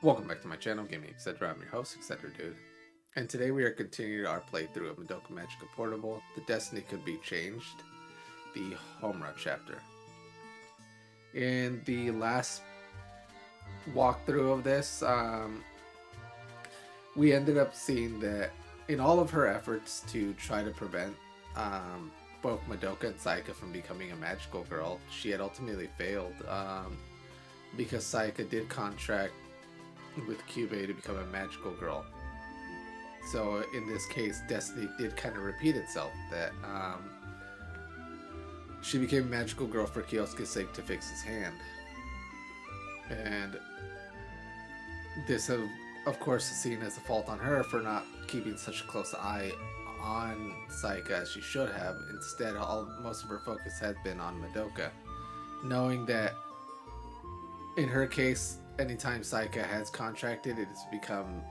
Welcome back to my channel, Gaming Etc. I'm your host, Etc. Dude. And today we are continuing our playthrough of Madoka Magica Portable, The Destiny Could Be Changed, the Homura chapter. In the last walkthrough of this, we ended up seeing that in all of her efforts to try to prevent both Madoka and Sayaka from becoming a magical girl, she had ultimately failed because Sayaka did contract with Kyubey to become a magical girl. So in this case, Destiny did kind of repeat itself, that she became a magical girl for Kyosuke's sake to fix his hand. And this, of course, is seen as a fault on her for not keeping such a close eye on Sayaka as she should have. Instead, most of her focus had been on Madoka, knowing that in her case, anytime Sayaka has contracted, it has become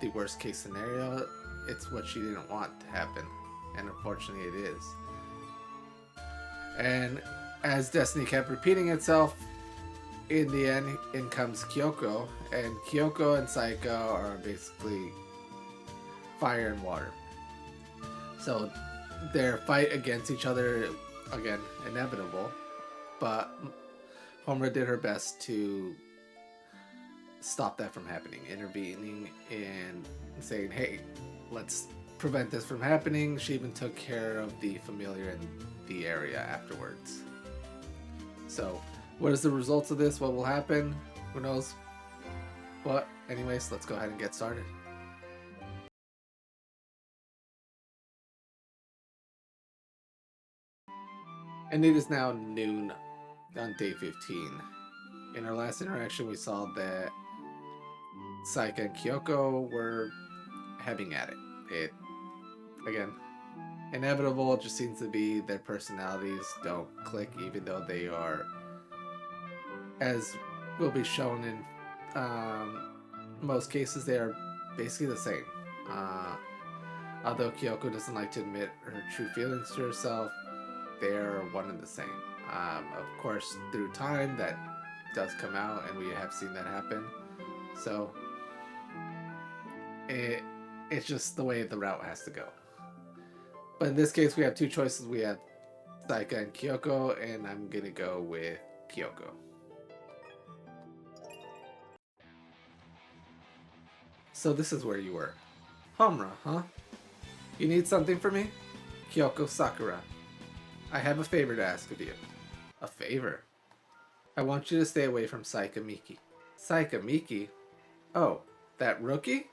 the worst case scenario. It's what she didn't want to happen, and unfortunately it is. And as Destiny kept repeating itself, in the end, in comes Kyoko, and Kyoko and Sayaka are basically fire and water. So their fight against each other, again, inevitable, but Homura did her best to stop that from happening, intervening and saying, hey, let's prevent this from happening. She even took care of the familiar in the area afterwards. So what is the results of this? What will happen? Who knows? But anyways, let's go ahead and get started. And it is now noon on day 15. In our last interaction, we saw that Sayaka and Kyoko were having at it. It, again, inevitable. It just seems to be their personalities don't click, even though they are, as will be shown in most cases, they are basically the same. Although Kyoko doesn't like to admit her true feelings to herself, they're one and the same. Of course, through time, that does come out, and we have seen that happen. So it's just the way the route has to go. But in this case, we have two choices. We have Sayaka and Kyoko, and I'm gonna go with Kyoko. So this is where you were. Homura, huh? You need something from me? Kyoko Sakura. I have a favor to ask of you. A favor? I want you to stay away from Sayaka Miki. Sayaka Miki? Oh, that rookie?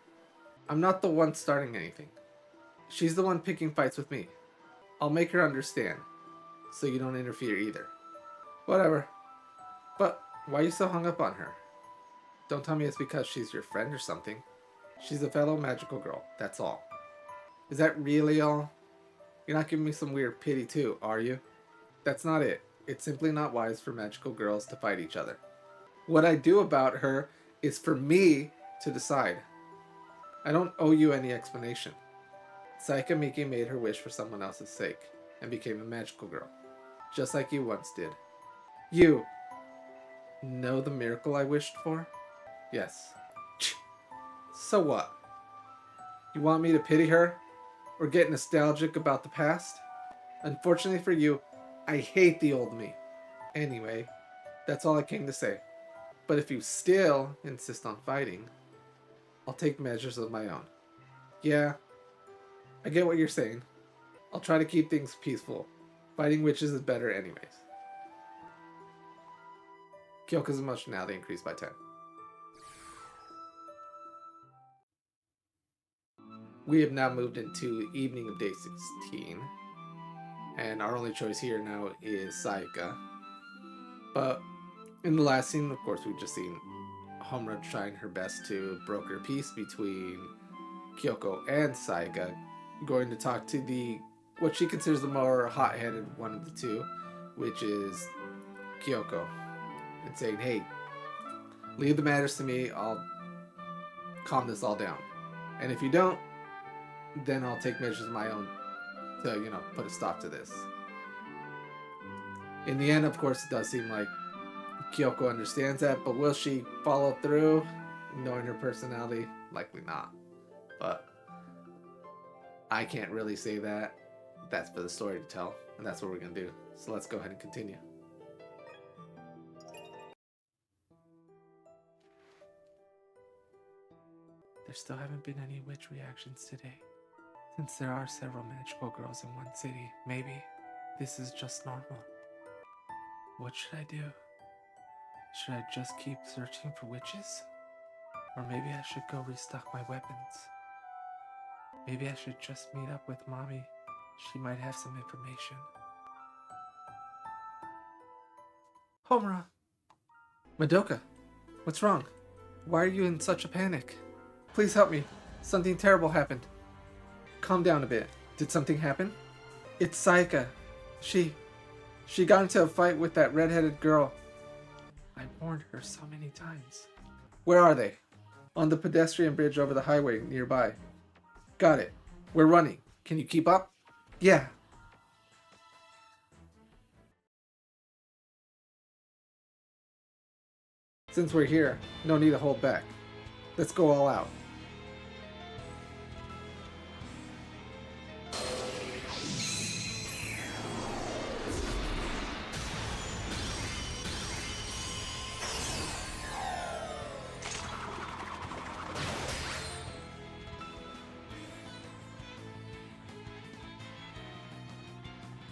I'm not the one starting anything. She's the one picking fights with me. I'll make her understand, so you don't interfere either. Whatever. But why are you so hung up on her? Don't tell me it's because she's your friend or something. She's a fellow magical girl, that's all. Is that really all? You're not giving me some weird pity too, are you? That's not it. It's simply not wise for magical girls to fight each other. What I do about her is for me to decide. I don't owe you any explanation. Sayaka Miki made her wish for someone else's sake and became a magical girl, just like you once did. You know the miracle I wished for? Yes. So what? You want me to pity her? Or get nostalgic about the past? Unfortunately for you, I hate the old me. Anyway, that's all I came to say. But if you still insist on fighting, I'll take measures of my own. Yeah, I get what you're saying. I'll try to keep things peaceful. Fighting witches is better anyways. Kyoko's emotionality increased by 10. We have now moved into evening of day 16. And our only choice here now is Sayaka. But in the last scene, of course, we've just seen Homura trying her best to broker peace between Kyoko and Sayaka, going to talk to what she considers the more hot-headed one of the two, which is Kyoko, and saying, hey, leave the matters to me, I'll calm this all down. And if you don't, then I'll take measures of my own to, put a stop to this. In the end, of course, it does seem like Kyoko understands that, but will she follow through? knowing her personality, likely not. But I can't really say that. That's for the story to tell, and that's what we're gonna do. So let's go ahead and continue. There still haven't been any witch reactions today. Since there are several magical girls in one city, maybe this is just normal. What should I do? Should I just keep searching for witches? Or maybe I should go restock my weapons. Maybe I should just meet up with Mami. She might have some information. Homura! Madoka! What's wrong? Why are you in such a panic? Please help me. Something terrible happened. Calm down a bit. Did something happen? It's Sayaka. She got into a fight with that redheaded girl. I warned her so many times. Where are they? On the pedestrian bridge over the highway nearby. Got it. We're running. Can you keep up? Yeah. Since we're here, no need to hold back. Let's go all out.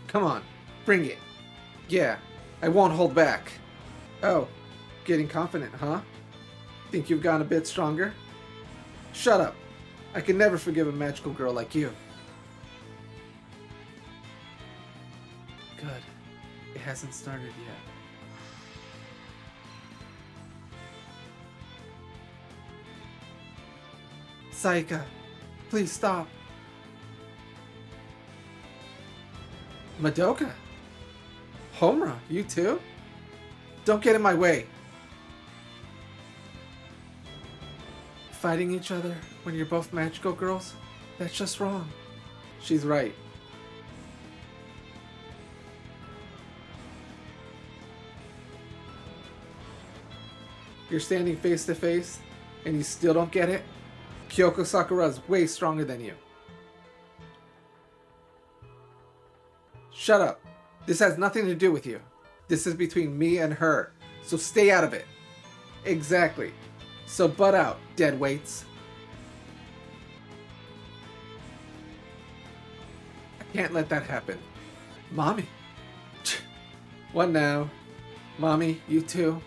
Come on, bring it. Yeah, I won't hold back. Oh, getting confident, huh? Think you've gotten a bit stronger? Shut up. I can never forgive a magical girl like you. Good. It hasn't started yet. Sayaka, please stop. Madoka? Homura, you too? Don't get in my way. Fighting each other when you're both magical girls? That's just wrong. She's right. You're standing face to face and you still don't get it? Kyoko Sakura is way stronger than you. Shut up. This has nothing to do with you. This is between me and her, so stay out of it. Exactly. So butt out, dead weights. I can't let that happen. Mami. What now? Mami, you too?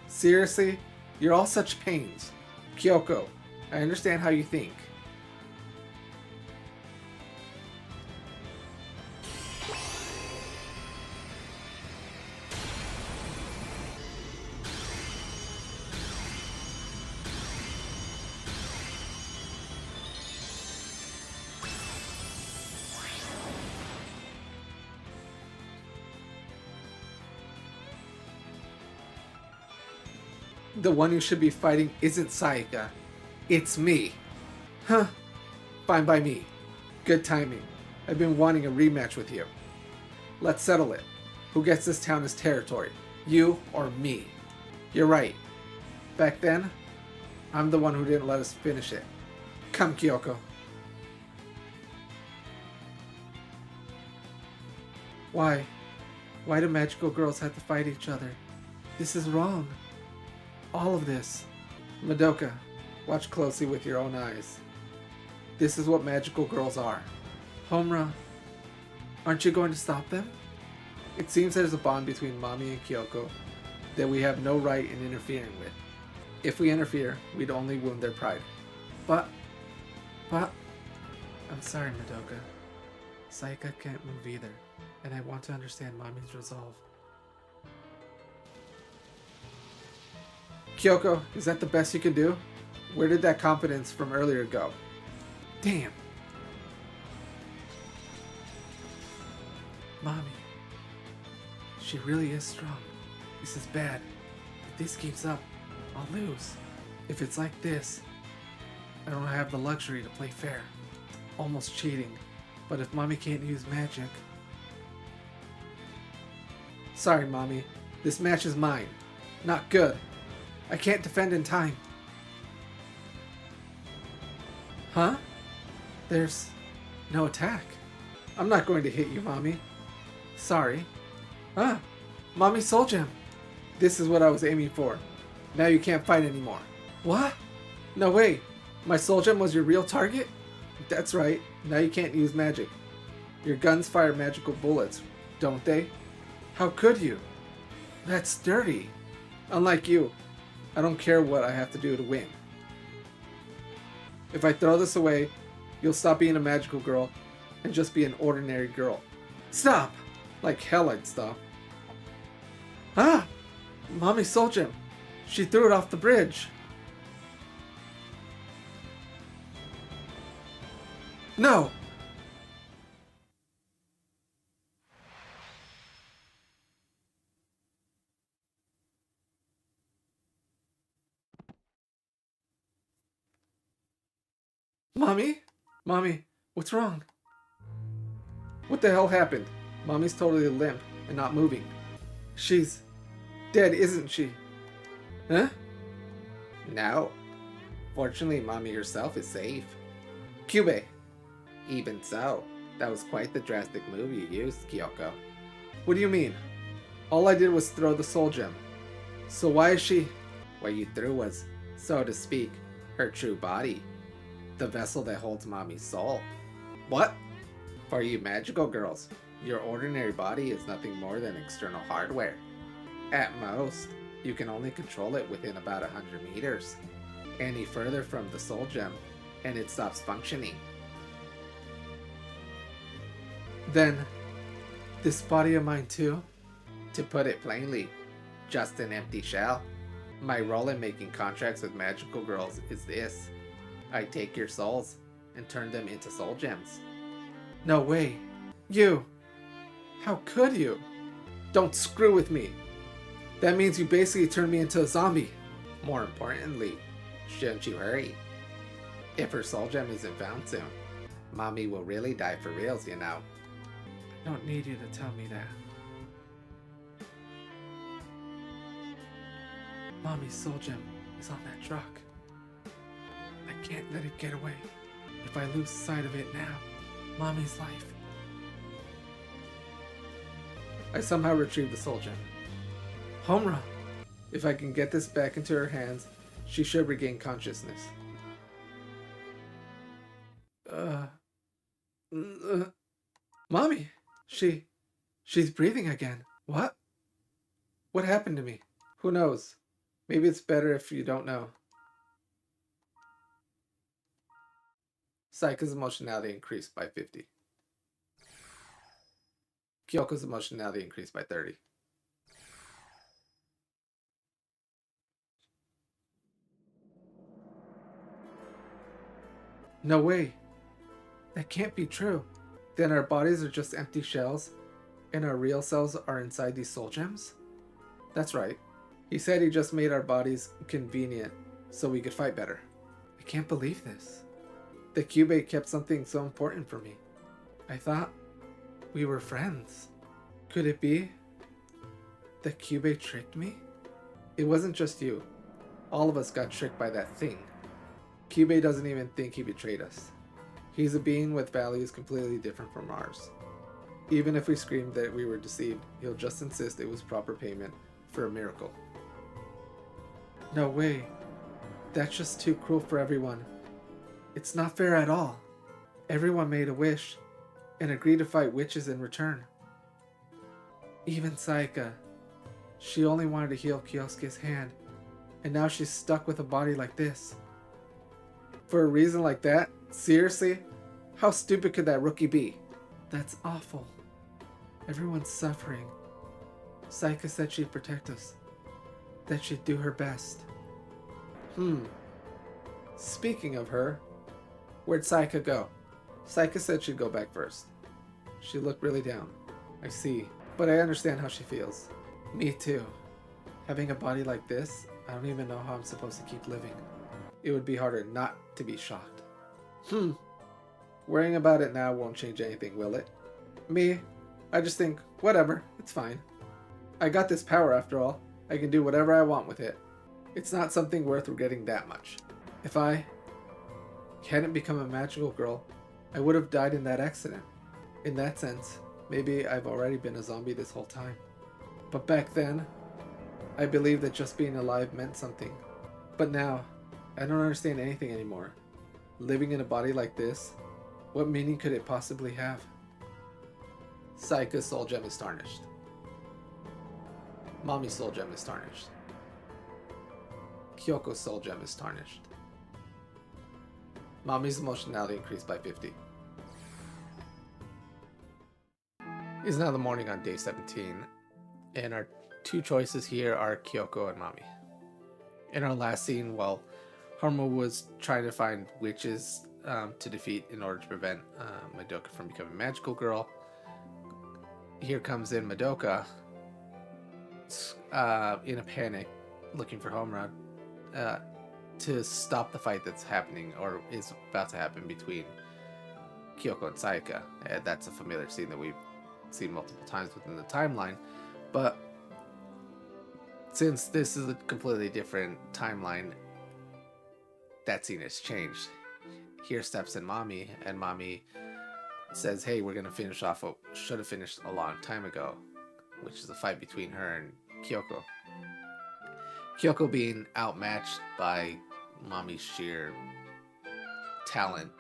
Seriously? You're all such pains. Kyoko, I understand how you think. The one who should be fighting isn't Sayaka. It's me. Huh. Fine by me. Good timing. I've been wanting a rematch with you. Let's settle it. Who gets this town as territory? You or me? You're right. Back then, I'm the one who didn't let us finish it. Come, Kyoko. Why? Why do magical girls have to fight each other? This is wrong. All of this. Madoka, watch closely with your own eyes. This is what magical girls are. Homura, aren't you going to stop them? It seems there's a bond between Mami and Kyoko that we have no right in interfering with. If we interfere, we'd only wound their pride. But, I'm sorry, Madoka. Sayaka can't move either, and I want to understand Mami's resolve. Kyoko, is that the best you can do? Where did that confidence from earlier go? Damn. Mami. She really is strong. This is bad. If this keeps up, I'll lose. If it's like this, I don't have the luxury to play fair. Almost cheating. But if Mami can't use magic... Sorry, Mami. This match is mine. Not good. I can't defend in time. Huh? There's no attack. I'm not going to hit you, Mami. Sorry. Ah, Mami Soul Gem. This is what I was aiming for. Now you can't fight anymore. What? No way. My Soul Gem was your real target? That's right. Now you can't use magic. Your guns fire magical bullets, don't they? How could you? That's dirty. Unlike you, I don't care what I have to do to win. If I throw this away, you'll stop being a magical girl and just be an ordinary girl. Stop! Like hell I'd stop. Ah! Mami Soul Gem. She threw it off the bridge. No! Mami? Mami, what's wrong? What the hell happened? Mami's totally limp and not moving. She's dead, isn't she? Huh? No. Fortunately, Mami herself is safe. Kyubey. Even so, that was quite the drastic move you used, Kyoko. What do you mean? All I did was throw the soul gem. So why is she... What you threw was, so to speak, her true body. The vessel that holds Mami's soul. What? For you magical girls, your ordinary body is nothing more than external hardware. At most, you can only control it within about 100 meters. Any further from the soul gem, and it stops functioning. Then, this body of mine too? To put it plainly, just an empty shell. My role in making contracts with magical girls is this. I take your souls and turn them into soul gems. No way. You! How could you? Don't screw with me. That means you basically turned me into a zombie. More importantly, shouldn't you hurry? If her soul gem isn't found soon, Mami will really die for reals, you know. I don't need you to tell me that. Mami's soul gem is on that truck. I can't let it get away. If I lose sight of it now, Mami's life. I somehow retrieved the soul gem. Homura! If I can get this back into her hands, she should regain consciousness. Mami! She's breathing again. What? What happened to me? Who knows? Maybe it's better if you don't know. Sayaka's emotionality increased by 50. Kyoko's emotionality increased by 30. No way. That can't be true. Then our bodies are just empty shells, and our real selves are inside these soul gems? That's right. He said he just made our bodies convenient so we could fight better. I can't believe this. The Kyubey kept something so important for me. I thought we were friends. Could it be the Kyubey tricked me? It wasn't just you. All of us got tricked by that thing. Kyubey doesn't even think he betrayed us. He's a being with values completely different from ours. Even if we screamed that we were deceived, he'll just insist it was proper payment for a miracle. No way. That's just too cruel for everyone. It's not fair at all. Everyone made a wish and agreed to fight witches in return. Even Sayaka. She only wanted to heal Kyosuke's hand, and now she's stuck with a body like this. For a reason like that? Seriously? How stupid could that rookie be? That's awful. Everyone's suffering. Sayaka said she'd protect us. That she'd do her best. Speaking of her, where'd Sayaka go? Sayaka said she'd go back first. She looked really down. I see, but I understand how she feels. Me too. Having a body like this, I don't even know how I'm supposed to keep living. It would be harder not to be shocked. Worrying about it now won't change anything, will it? Me, I just think, whatever, it's fine. I got this power after all. I can do whatever I want with it. It's not something worth regretting that much. If I... hadn't become a magical girl, I would have died in that accident. In that sense, maybe I've already been a zombie this whole time. But back then, I believed that just being alive meant something. But now, I don't understand anything anymore. Living in a body like this, what meaning could it possibly have? Sayaka's soul gem is tarnished. Mami's soul gem is tarnished. Kyoko's soul gem is tarnished. Mami's emotionality increased by 50. It's now the morning on day 17, and our two choices here are Kyoko and Mami. In our last scene, while Homura was trying to find witches to defeat in order to prevent Madoka from becoming a magical girl, here comes in Madoka in a panic, looking for Homura to stop the fight that's happening or is about to happen between Kyoko and Sayaka. That's a familiar scene that we've seen multiple times within the timeline, but since this is a completely different timeline, that scene has changed. Here steps in Mami, and Mami says, hey, we're gonna finish off what should have finished a long time ago, which is a fight between her and Kyoko. Kyoko, being outmatched by Mami's sheer talent,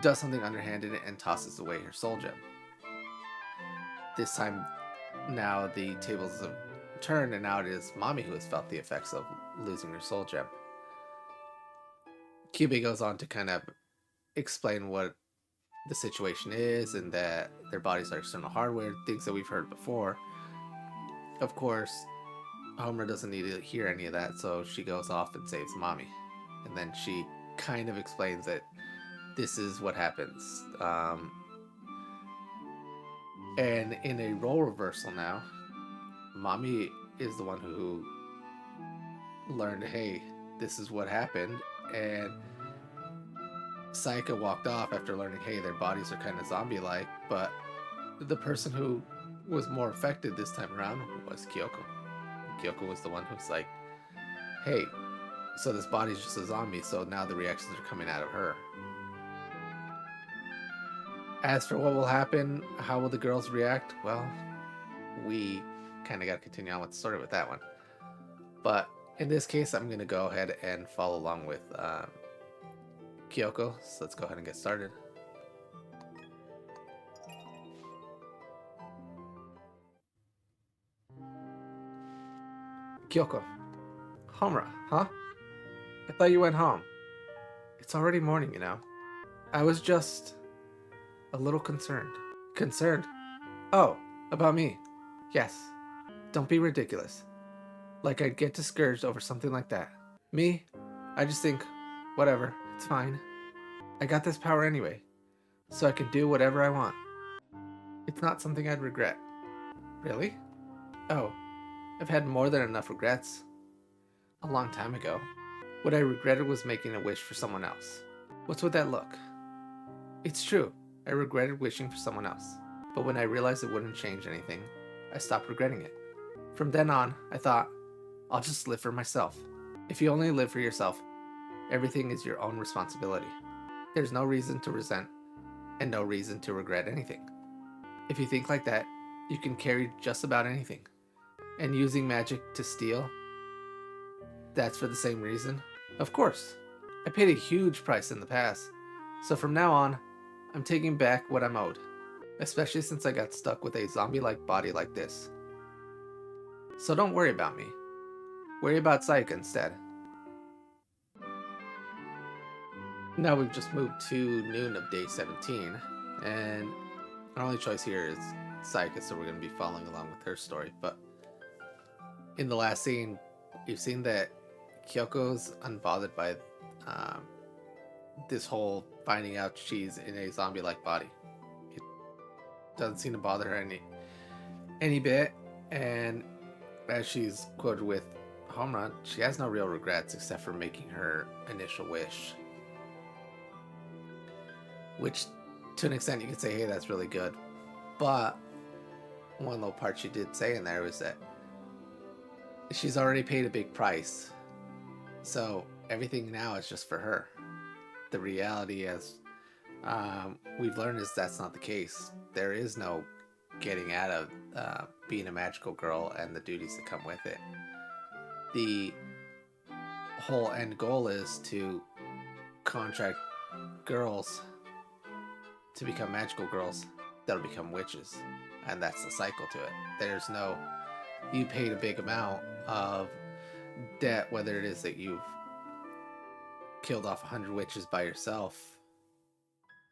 does something underhanded and tosses away her soul gem. This time, now the tables have turned, and now it is Mami who has felt the effects of losing her soul gem. Kyubey goes on to kind of explain what the situation is and that their bodies are external hardware, things that we've heard before. Of course, Homura doesn't need to hear any of that, so she goes off and saves Mami. And then she kind of explains that this is what happens. And in a role reversal now, Mami is the one who learned, hey, this is what happened. And Sayaka walked off after learning, hey, their bodies are kind of zombie-like, but the person who was more affected this time around was Kyoko. Kyoko was the one who's like, hey, so this body's just a zombie, so now the reactions are coming out of her. As for what will happen, how will the girls react? Well, we kind of got to continue on with the story with that one. But in this case, I'm going to go ahead and follow along with Kyoko, so let's go ahead and get started. Kyoko. Homura, huh? I thought you went home. It's already morning, you know. I was just a little concerned. Concerned? Oh, about me. Yes. Don't be ridiculous. Like I'd get discouraged over something like that. Me? I just think, whatever, it's fine. I got this power anyway, so I can do whatever I want. It's not something I'd regret. Really? Oh, I've had more than enough regrets. A long time ago. What I regretted was making a wish for someone else. What's with that look? It's true, I regretted wishing for someone else. But when I realized it wouldn't change anything, I stopped regretting it. From then on, I thought, I'll just live for myself. If you only live for yourself, everything is your own responsibility. There's no reason to resent and no reason to regret anything. If you think like that, you can carry just about anything. And using magic to steal, that's for the same reason? Of course. I paid a huge price in the past, so from now on, I'm taking back what I'm owed. Especially since I got stuck with a zombie-like body like this. So don't worry about me. Worry about Sayaka instead. Now we've just moved to noon of day 17, and our only choice here is Sayaka, so we're going to be following along with her story. But in the last scene, you've seen that Kyoko's unbothered by this whole finding out she's in a zombie-like body. It doesn't seem to bother her any bit, and as she's quoted with Homura, she has no real regrets except for making her initial wish. Which, to an extent, you could say, hey, that's really good. But one little part she did say in there was that she's already paid a big price. So everything now is just for her. The reality, as we've learned, is that's not the case. There is no getting out of being a magical girl and the duties that come with it. The whole end goal is to contract girls to become magical girls that'll become witches, and that's the cycle to it. There's no, you paid a big amount of debt, whether it is that you've killed off 100 witches by yourself,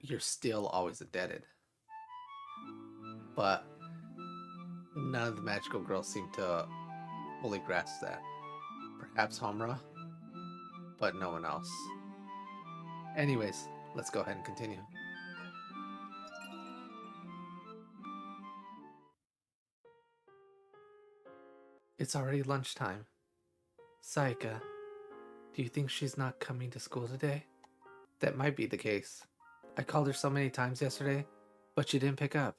you're still always indebted. But none of the magical girls seem to fully grasp that. Perhaps Homura, but no one else. Anyways, let's go ahead and continue. It's already lunchtime. Sayaka, do you think she's not coming to school today? That might be the case. I called her so many times yesterday, but she didn't pick up.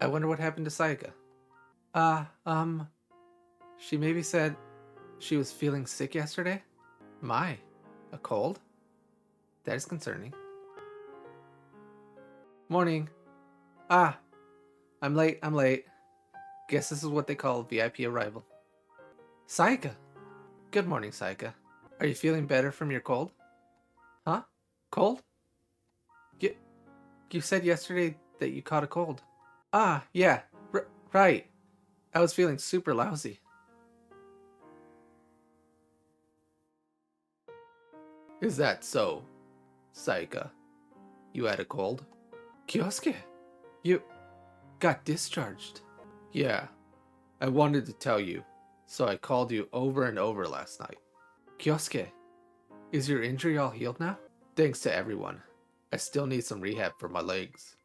I wonder what happened to Sayaka. She maybe said she was feeling sick yesterday? My, a cold? That is concerning. Morning. I'm late. Guess this is what they call VIP arrival. Sayaka! Good morning, Sayaka. Are you feeling better from your cold? Huh? Cold? You said yesterday that you caught a cold. Yeah. Right. I was feeling super lousy. Is that so, Sayaka? You had a cold? Kyosuke, you got discharged. Yeah, I wanted to tell you, so I called you over and over last night. Kyosuke, is your injury all healed now? Thanks to everyone. I still need some rehab for my legs,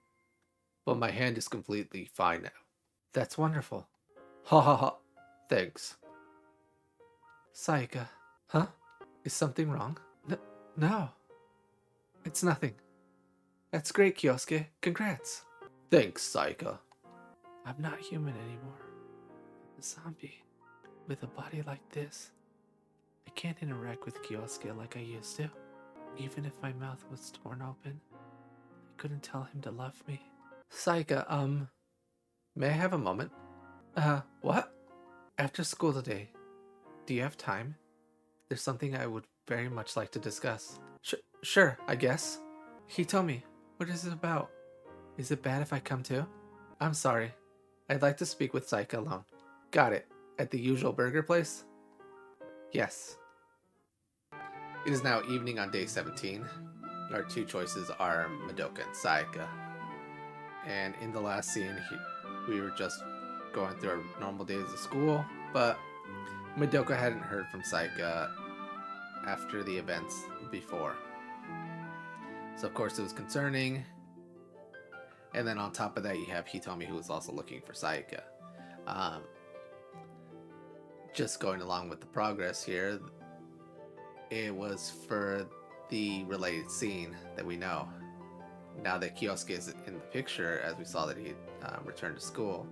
but my hand is completely fine now. That's wonderful. Ha ha ha. Thanks. Sayaka, huh? Is something wrong? No. It's nothing. That's great, Kyosuke. Congrats. Thanks, Sayaka. I'm not human anymore. I'm a zombie. With a body like this, I can't interact with Kyosuke like I used to. Even if my mouth was torn open, I couldn't tell him to love me. Sayaka, may I have a moment? What? After school today, do you have time? There's something I would very much like to discuss. Sure, I guess. Hitomi, what is it about? Is it bad if I come too? I'm sorry. I'd like to speak with Sayaka alone. Got it. At the usual burger place? Yes. It is now evening on day 17. Our two choices are Madoka and Sayaka. And in the last scene, we were just going through our normal days of school, but Madoka hadn't heard from Sayaka after the events before. So of course it was concerning. And then on top of that, you have Hitomi, who was also looking for Sayaka. Just going along with the progress here, it was for the related scene that we know. Now that Kyosuke is in the picture, as we saw that he returned to school,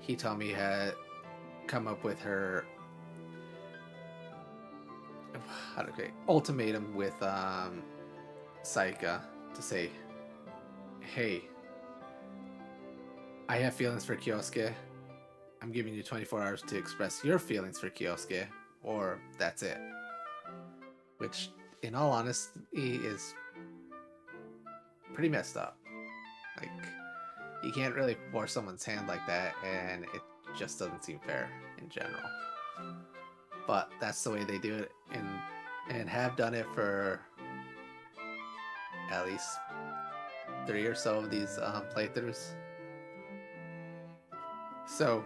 Hitomi had come up with her ultimatum with Sayaka to say, hey, I have feelings for Kyosuke. I'm giving you 24 hours to express your feelings for Kyosuke, or that's it. Which, in all honesty, is pretty messed up. Like, you can't really force someone's hand like that, and it just doesn't seem fair in general. But that's the way they do it, and have done it for at least 3 or so of these playthroughs. So,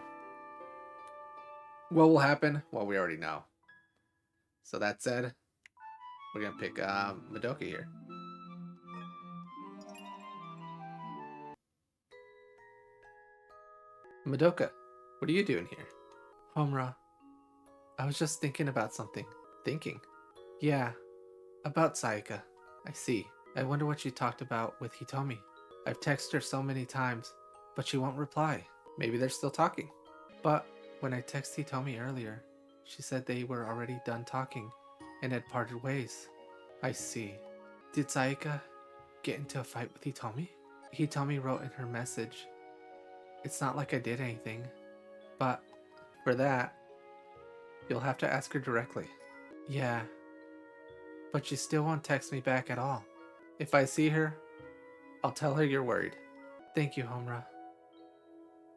what will happen? Well, we already know. So that said, we're gonna pick Madoka here. Madoka, what are you doing here? Homura, I was just thinking about something. Thinking? Yeah, about Sayaka. I see. I wonder what she talked about with Hitomi. I've texted her so many times, but she won't reply. Maybe they're still talking. But When I texted Hitomi earlier, she said they were already done talking and had parted ways. I see. Did Sayaka get into a fight with Hitomi? Hitomi wrote in her message, "It's not like I did anything, but for that, you'll have to ask her directly." Yeah, but she still won't text me back at all. If I see her, I'll tell her you're worried. Thank you, Homura.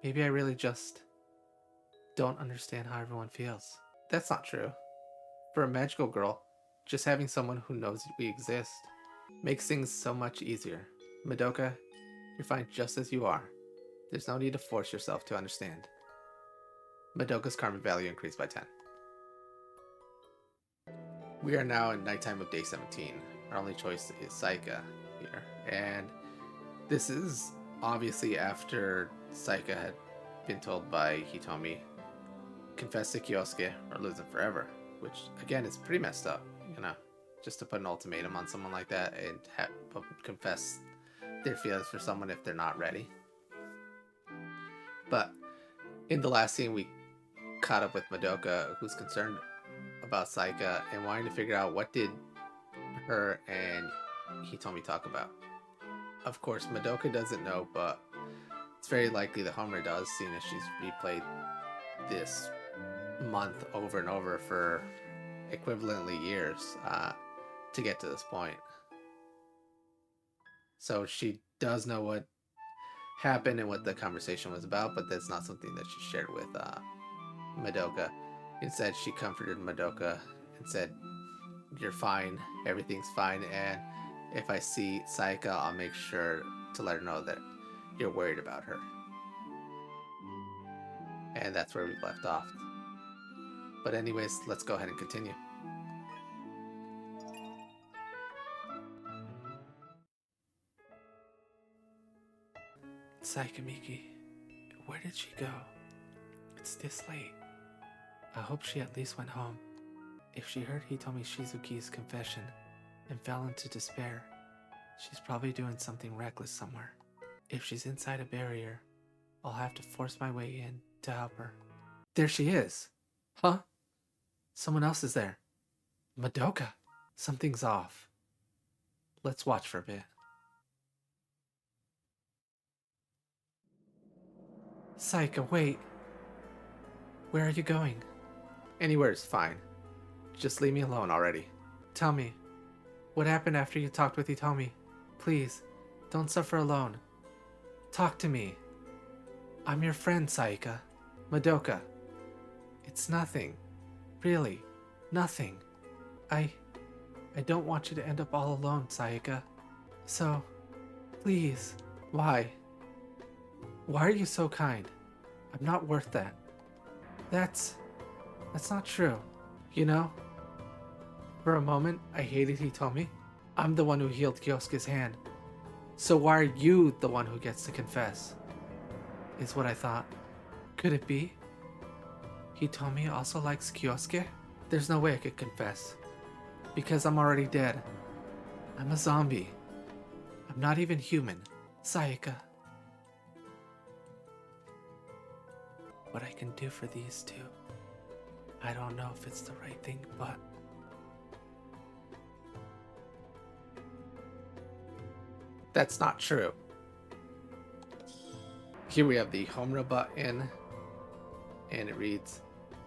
Maybe I really just don't understand how everyone feels. That's not true. For a magical girl, just having someone who knows we exist makes things so much easier. Madoka, you're fine just as you are. There's no need to force yourself to understand. Madoka's karma value increased by 10. We are now in nighttime of day 17. Our only choice is Sayaka here. And this is obviously after Sayaka had been told by Hitomi, confess to Kyosuke or lose him forever. Which, again, is pretty messed up, you know? Just to put an ultimatum on someone like that and confess their feelings for someone if they're not ready. But in the last scene, we caught up with Madoka, who's concerned about Sayaka and wanting to figure out what did her and Hitomi talk about. Of course, Madoka doesn't know, but it's very likely that Homura does, seeing as she's replayed this month over and over for equivalently years to get to this point. So she does know what happened and what the conversation was about, but that's not something that she shared with Madoka. Instead, she comforted Madoka and said, "You're fine, everything's fine, and if I see Sayaka, I'll make sure to let her know that you're worried about her." And that's where we left off. But anyways, let's go ahead and continue. Sayaka Miki, where did she go? It's this late. I hope she at least went home. If she heard Hitomi Shizuki's confession and fell into despair, she's probably doing something reckless somewhere. If she's inside a barrier, I'll have to force my way in to help her. There she is! Huh? Someone else is there. Madoka! Something's off. Let's watch for a bit. Sayaka, wait. Where are you going? Anywhere is fine. Just leave me alone already. Tell me, what happened after you talked with Hitomi? Please, don't suffer alone. Talk to me. I'm your friend, Sayaka. Madoka. It's nothing. Really, nothing. I don't want you to end up all alone, Sayaka. So, please. Why? Why are you so kind? I'm not worth that. That's not true. You know, for a moment, I hated Hitomi. I'm the one who healed Kyosuke's hand. So why are you the one who gets to confess? Is what I thought. Could it be? Hitomi also likes Kyosuke? There's no way I could confess. Because I'm already dead. I'm a zombie. I'm not even human. Sayaka. What I can do for these two. I don't know if it's the right thing, but... That's not true. Here we have the Homura button, and it reads,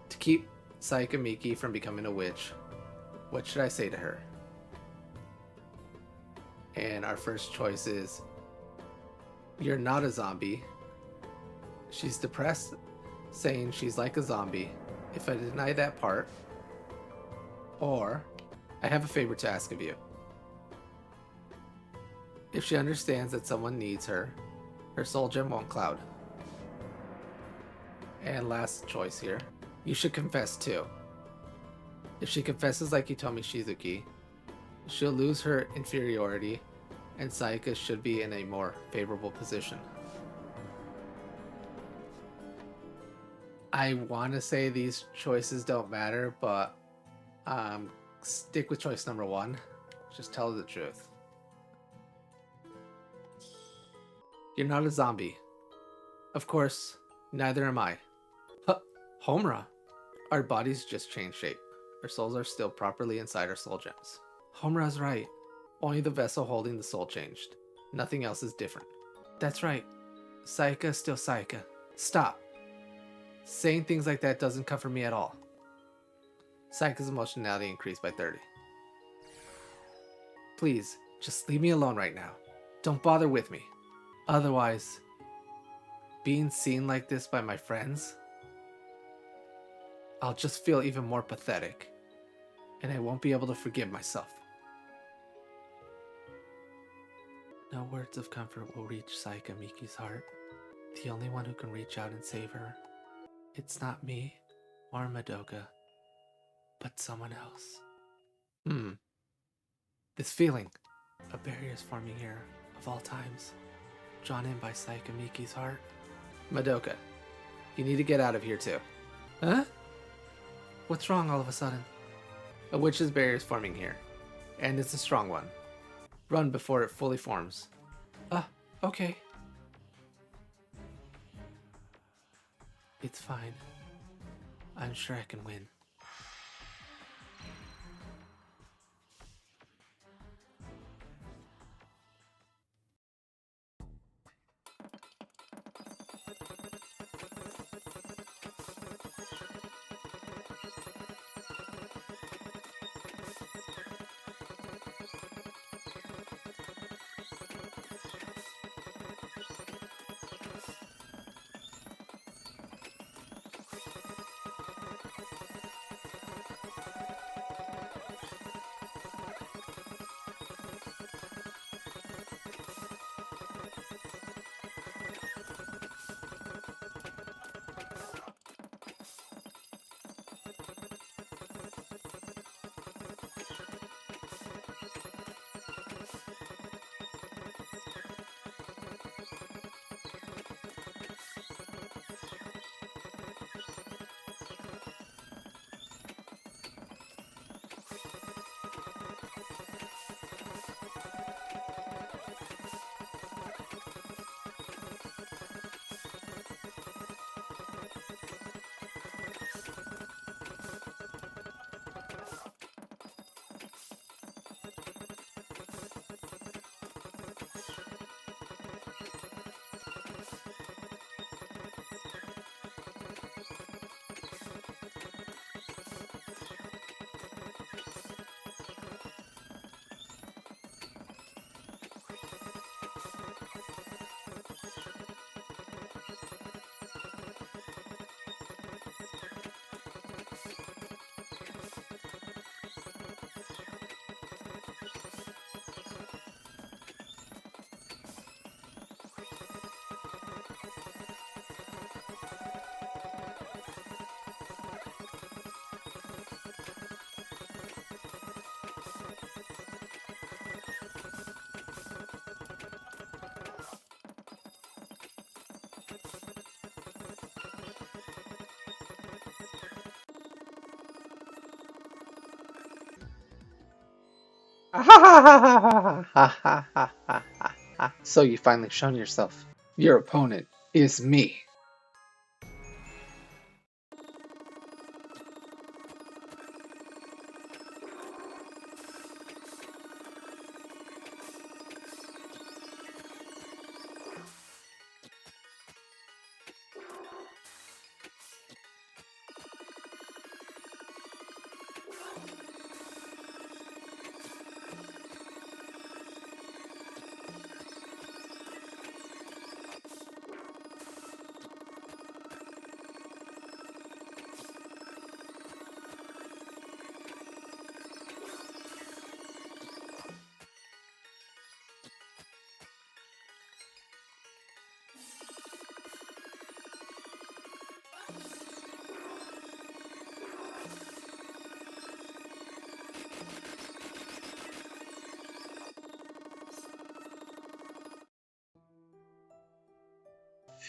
"To keep Sayaka Miki from becoming a witch, what should I say to her?" And our first choice is, "You're not a zombie." She's depressed, saying she's like a zombie. If I deny that part, or I have a favor to ask of you. If she understands that someone needs her, her soul gem won't cloud. And last choice here, you should confess too. If she confesses like Hitomi Shizuki, she'll lose her inferiority, and Sayaka should be in a more favorable position. I want to say these choices don't matter, but stick with choice number one. Just tell her the truth. You're not a zombie. Of course, neither am I. Huh. Homura. Our bodies just change shape. Our souls are still properly inside our soul gems. Homura's right. Only the vessel holding the soul changed. Nothing else is different. That's right. Sayaka is still Sayaka. Stop. Saying things like that doesn't comfort me at all. Sayaka's emotionality increased by 30. Please, just leave me alone right now. Don't bother with me. Otherwise, being seen like this by my friends, I'll just feel even more pathetic, and I won't be able to forgive myself. No words of comfort will reach Sayaka Miki's heart. The only one who can reach out and save her. It's not me or Madoka, but someone else. This feeling. A barrier is forming here, of all times, drawn in by Sayaka Miki's heart. Madoka, you need to get out of here too. Huh? What's wrong all of a sudden? A witch's barrier is forming here, and it's a strong one. Run before it fully forms. Okay. It's fine. I'm sure I can win. So you finally shown yourself. Your opponent is me.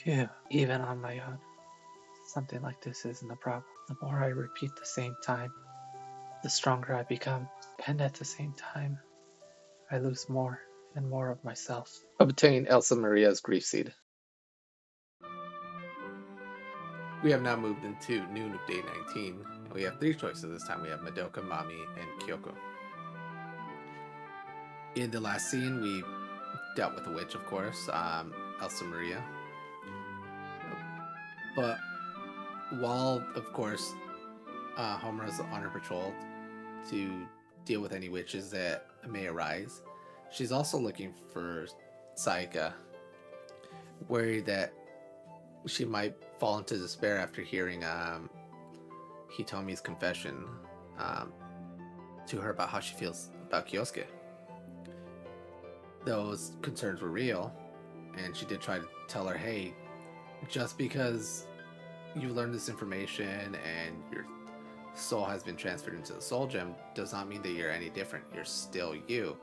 Phew, even on my own, something like this isn't a problem. The more I repeat the same time, the stronger I become. And at the same time, I lose more and more of myself. Obtain Elsa Maria's grief seed. We have now moved into noon of day 19, and we have three choices this time. We have Madoka, Mami, and Kyoko. In the last scene, we dealt with the witch, of course, Elsa Maria. But while, of course, Homura's on her patrol to deal with any witches that may arise, she's also looking for Sayaka, worried that she might fall into despair after hearing Hitomi's confession to her about how she feels about Kyosuke. Those concerns were real, and she did try to tell her, hey, just because you learned this information and your soul has been transferred into the soul gem does not mean that you're any different. You're still you.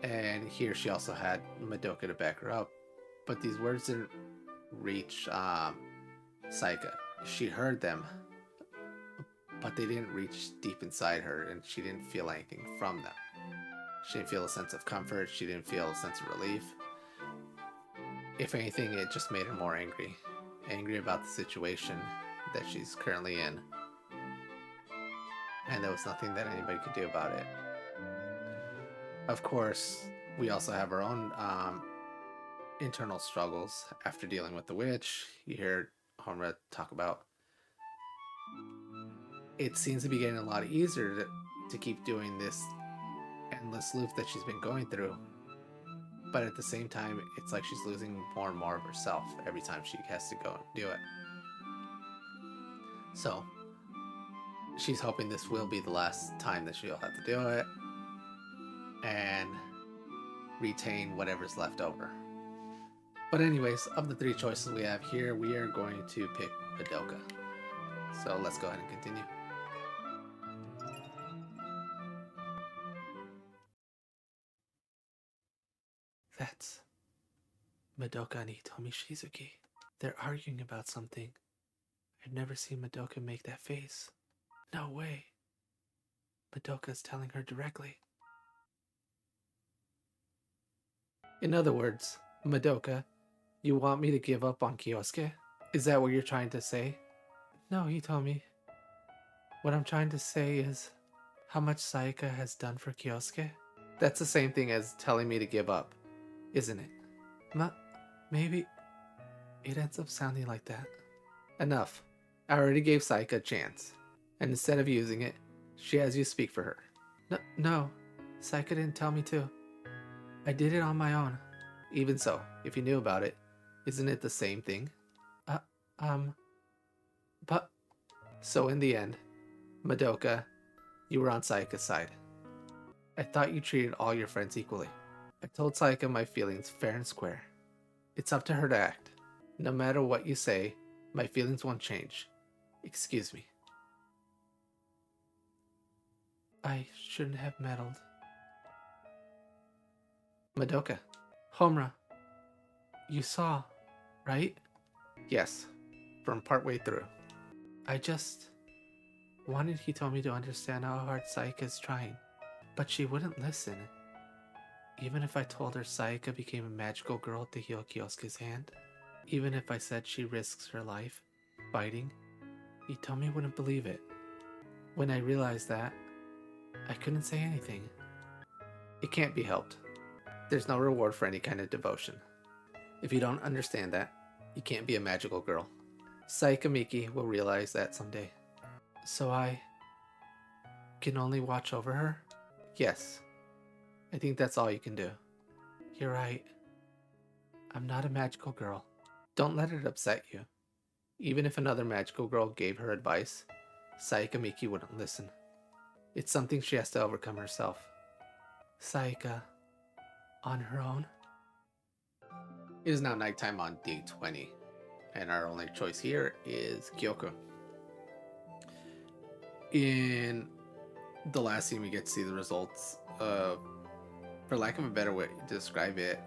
And here she also had Madoka to back her up, but these words didn't reach Sayaka. She heard them, but they didn't reach deep inside her, and she didn't feel anything from them. She didn't feel a sense of comfort. She didn't feel a sense of relief. If anything, it just made her more angry. Angry about the situation that she's currently in. And there was nothing that anybody could do about it. Of course, we also have our own internal struggles after dealing with the witch. You hear Homura talk about it seems to be getting a lot easier to keep doing this endless loop that she's been going through. But at the same time, it's like she's losing more and more of herself every time she has to go and do it. So, she's hoping this will be the last time that she'll have to do it and retain whatever's left over. But anyways, of the three choices we have here, we are going to pick Madoka. So let's go ahead and continue. That's Madoka and Hitomi Shizuki. They're arguing about something. I've never seen Madoka make that face. No way. Madoka's telling her directly. In other words, Madoka, you want me to give up on Kyosuke? Is that what you're trying to say? No, Hitomi. What I'm trying to say is how much Sayaka has done for Kyosuke. That's the same thing as telling me to give up, isn't it? Maybe it ends up sounding like that. Enough. I already gave Sayaka a chance, and instead of using it, she has you speak for her. No, Sayaka didn't tell me to. I did it on my own. Even so, if you knew about it, isn't it the same thing? But... So in the end, Madoka, you were on Sayaka's side. I thought you treated all your friends equally. I told Sayaka my feelings fair and square. It's up to her to act. No matter what you say, my feelings won't change. Excuse me. I shouldn't have meddled. Madoka. Homura. You saw, right? Yes, from partway through. I just wanted Hitomi to understand how hard Sayaka is trying, but she wouldn't listen. Even if I told her Sayaka became a magical girl to heal Kyosuke's hand, even if I said she risks her life fighting, Hitomi wouldn't believe it. When I realized that, I couldn't say anything. It can't be helped. There's no reward for any kind of devotion. If you don't understand that, you can't be a magical girl. Sayaka Miki will realize that someday. So I can only watch over her? Yes. I think that's all you can do. You're right. I'm not a magical girl. Don't let it upset you. Even if another magical girl gave her advice, Sayaka Miki wouldn't listen. It's something she has to overcome herself. Sayaka, on her own? It is now nighttime on day 20, and our only choice here is Kyoko. In the last scene, we get to see the results of, for lack of a better way to describe it,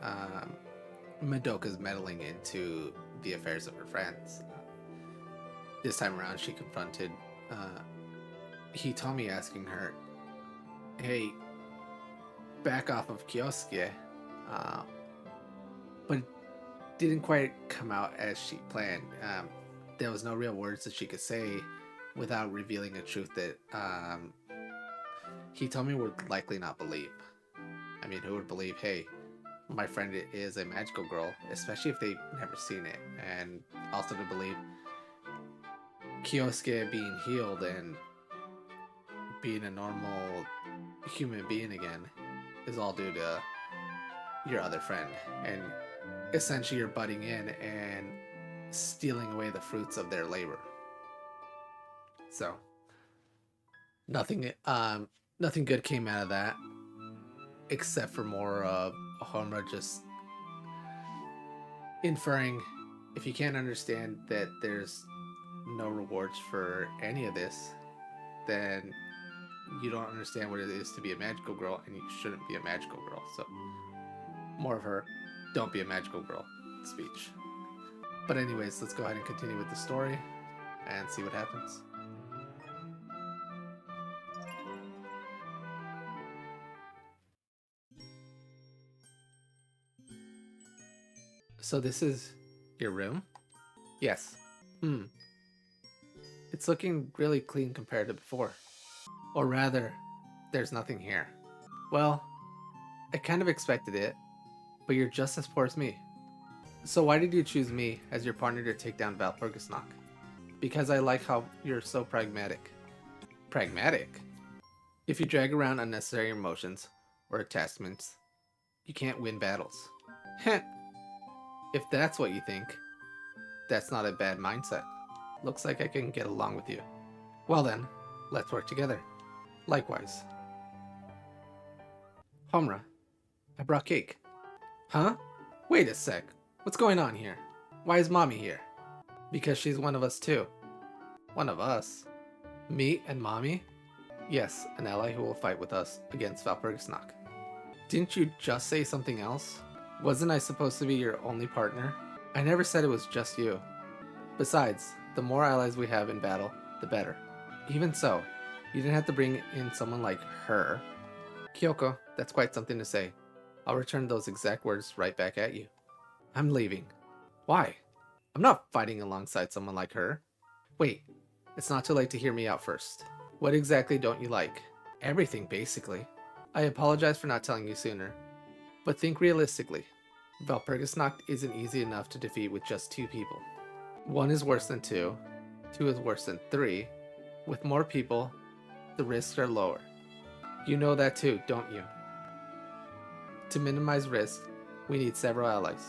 Madoka's meddling into the affairs of her friends. This time around, she confronted Hitomi, asking her, hey, back off of Kyosuke, but it didn't quite come out as she planned. there was no real words that she could say without revealing a truth that he told me would likely not believe. I mean, who would believe, hey, my friend is a magical girl, especially if they've never seen it, and also to believe Kyosuke being healed and being a normal human being again is all due to your other friend, and essentially you're butting in and stealing away the fruits of their labor. So nothing good came out of that, except for more of Homura just inferring, if you can't understand that there's no rewards for any of this, then you don't understand what it is to be a magical girl, and you shouldn't be a magical girl. So more of her don't be a magical girl speech. But anyways, let's go ahead and continue with the story and see what happens. So this is your room? Yes. It's looking really clean compared to before. Or rather, there's nothing here. Well, I kind of expected it, but you're just as poor as me. So why did you choose me as your partner to take down Valpurgisnacht? Because I like how you're so pragmatic. Pragmatic? If you drag around unnecessary emotions or attachments, you can't win battles. Heh. If that's what you think, that's not a bad mindset. Looks like I can get along with you. Well then, let's work together. Likewise. Homura, I brought cake. Huh? Wait a sec. What's going on here? Why is Mami here? Because she's one of us too. One of us? Me and Mami? Yes, an ally who will fight with us against Valpurgisnacht. Didn't you just say something else? Wasn't I supposed to be your only partner? I never said it was just you. Besides, the more allies we have in battle, the better. Even so, you didn't have to bring in someone like her. Kyoko, that's quite something to say. I'll return those exact words right back at you. I'm leaving. Why? I'm not fighting alongside someone like her. Wait, it's not too late to hear me out first. What exactly don't you like? Everything, basically. I apologize for not telling you sooner. But think realistically. Valpurgisnacht isn't easy enough to defeat with just 2 people. 1 is worse than 2. 2 is worse than 3. With more people, the risks are lower. You know that too, don't you? To minimize risk, we need several allies.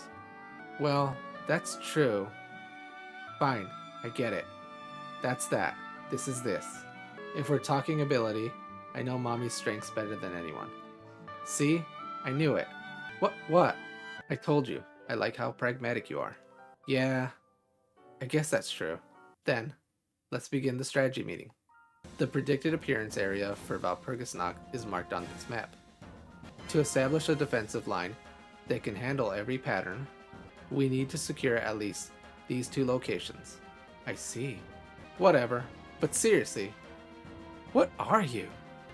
Well, that's true. Fine, I get it. That's that. This is this. If we're talking ability, I know Mami's strengths better than anyone. See? I knew it. What? I told you. I like how pragmatic you are. Yeah, I guess that's true. Then, let's begin the strategy meeting. The predicted appearance area for Valpurgisnacht is marked on this map. To establish a defensive line that can handle every pattern, we need to secure at least these 2 locations. I see. Whatever. But seriously, what are you?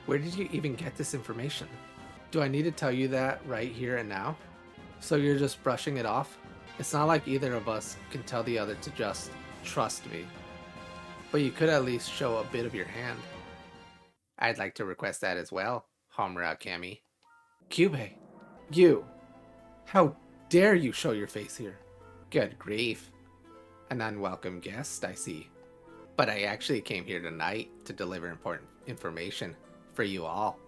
Where did you even get this information? Do I need to tell you that right here and now? So you're just brushing it off? It's not like either of us can tell the other to just trust me. But you could at least show a bit of your hand. I'd like to request that as well, Homura Kami. Kyubey, you! How dare you show your face here? Good grief. An unwelcome guest, I see. But I actually came here tonight to deliver important information for you all.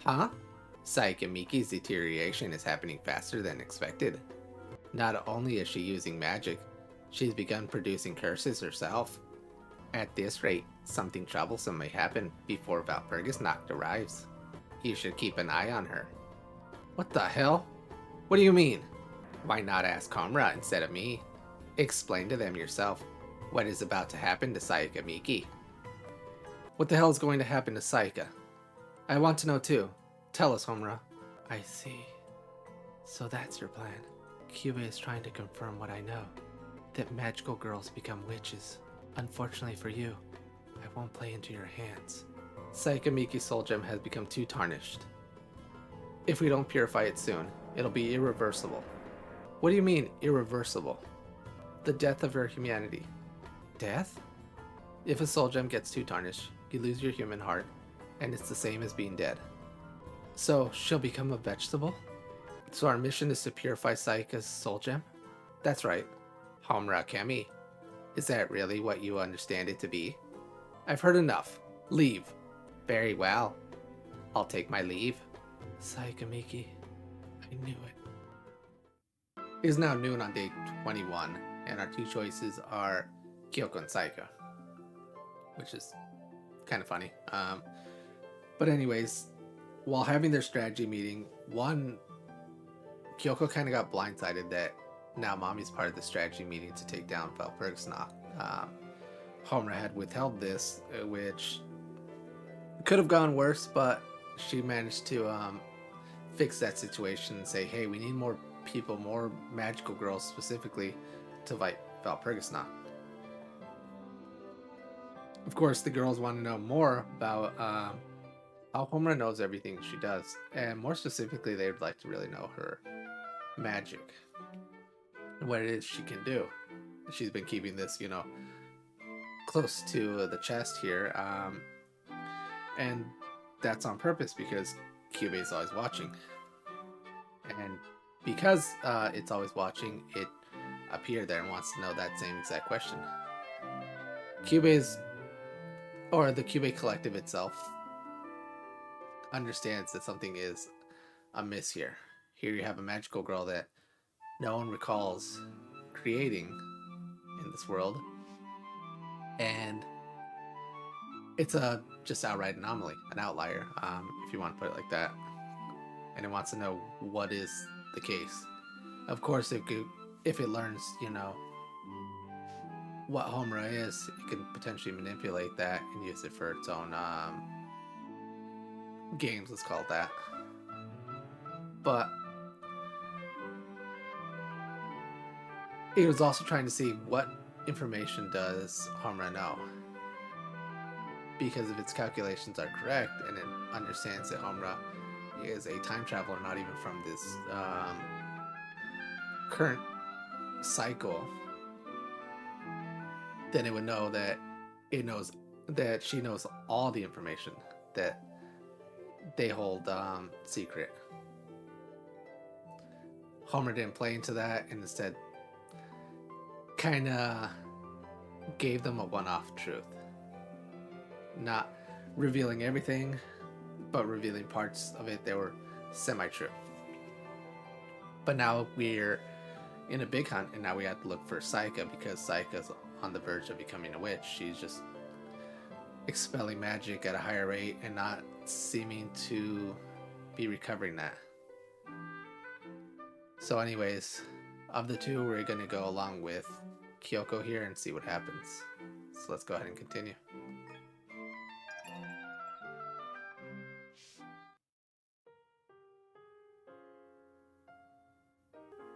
Huh? Sayaka Miki's deterioration is happening faster than expected. Not only is she using magic, she's begun producing curses herself. At this rate, something troublesome may happen before Valpurgisnacht arrives. You should keep an eye on her. What the hell? What do you mean? Why not ask Homura instead of me? Explain to them yourself what is about to happen to Sayaka Miki. What the hell is going to happen to Sayaka? I want to know too. Tell us, Homura. I see. So that's your plan. Kyubey is trying to confirm what I know. That magical girls become witches. Unfortunately for you, I won't play into your hands. Sayaka Miki's soul gem has become too tarnished. If we don't purify it soon, it'll be irreversible. What do you mean, irreversible? The death of her humanity. death? If a soul gem gets too tarnished, you lose your human heart, and it's the same as being dead. So, she'll become a vegetable? So our mission is to purify Sayaka's soul gem? That's right. Homura Kami. Is that really what you understand it to be? I've heard enough. Leave. Very well. I'll take my leave. Sayaka Miki. I knew it. It is now noon on day 21, and our two choices are Kyoko and Sayaka. Which is kind of funny. But anyways, while having their strategy meeting, Kyoko kind of got blindsided that now Mami's part of the strategy meeting to take down Valpurgisnacht. Homura had withheld this, which could have gone worse, but she managed to fix that situation and say, hey, we need more people, more magical girls specifically, to fight Valpurgisnacht. Of course, the girls want to know more about how Homura knows everything she does, and more specifically, they would like to really know her magic and what it is she can do. She's been keeping this, close to the chest here, and that's on purpose because Kyubey is always watching, and because it's always watching, it appeared there and wants to know that same exact question. The Kyubey collective itself understands that something is amiss here. Here you have a magical girl that no one recalls creating in this world, and it's a just outright anomaly, an outlier, if you want to put it like that. And it wants to know what is the case. Of course, if it learns, what Homura is, it can potentially manipulate that and use it for its own games, let's call it that. But it was also trying to see what information does Homura know. Because if its calculations are correct and it understands that Homura is a time traveler, not even from this current cycle, then it would know that she knows all the information that they hold secret. Homura didn't play into that and instead kind of gave them a one-off truth. Not revealing everything, but revealing parts of it that were semi-true. But now we're in a big hunt, and now we have to look for Sayaka because Sayaka's on the verge of becoming a witch. She's just expelling magic at a higher rate and not seeming to be recovering that. So anyways, of the two, we're going to go along with Kyoko here and see what happens. So let's go ahead and continue.